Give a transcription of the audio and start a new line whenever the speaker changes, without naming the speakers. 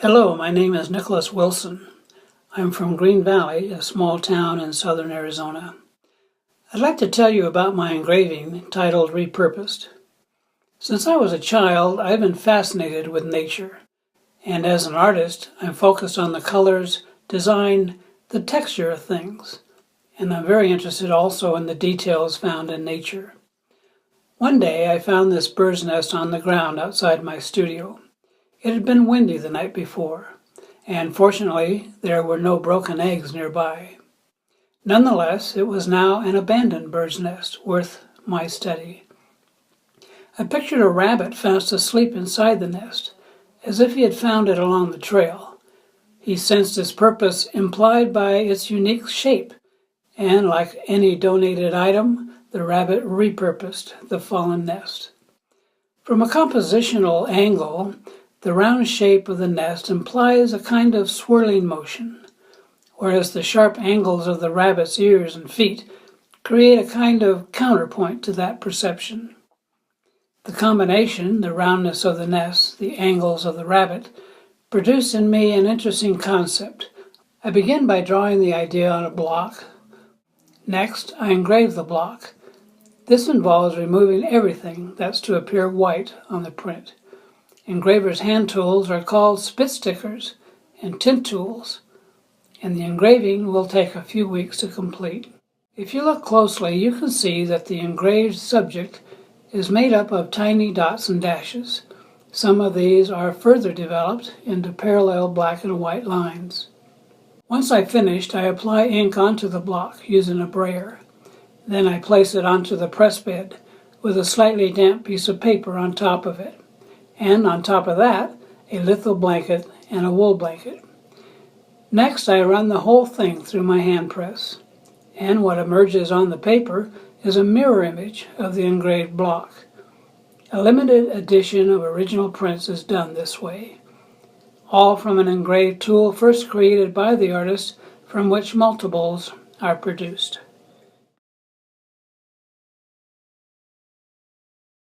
Hello, my name is Nicholas Wilson. I'm from Green Valley, a small town in southern Arizona. I'd like to tell you about my engraving titled Repurposed. Since I was a child, I've been fascinated with nature, and as an artist, I'm focused on the colors, design, the texture of things, and I'm very interested also in the details found in nature. One day I found this bird's nest on the ground outside my studio. It had been windy the night before, and fortunately there were no broken eggs nearby. Nonetheless, it was now an abandoned bird's nest worth my study. I pictured a rabbit fast asleep inside the nest, as if he had found it along the trail. He sensed its purpose implied by its unique shape, and like any donated item, the rabbit repurposed the fallen nest. From a compositional angle, the round shape of the nest implies a kind of swirling motion, whereas the sharp angles of the rabbit's ears and feet create a kind of counterpoint to that perception. The combination, the roundness of the nest, the angles of the rabbit, produced in me an interesting concept. I begin by drawing the idea on a block. Next, I engrave the block. This involves removing everything that's to appear white on the print. Engravers' hand tools are called spit stickers and tint tools, and the engraving will take a few weeks to complete. If you look closely, you can see that the engraved subject is made up of tiny dots and dashes. Some of these are further developed into parallel black and white lines. Once I've finished, I apply ink onto the block using a brayer. Then I place it onto the press bed with a slightly damp piece of paper on top of it. And on top of that, a litho blanket and a wool blanket. Next, I run the whole thing through my hand press, and what emerges on the paper is a mirror image of the engraved block. A limited edition of original prints is done this way, all from an engraved tool first created by the artist, from which multiples are produced.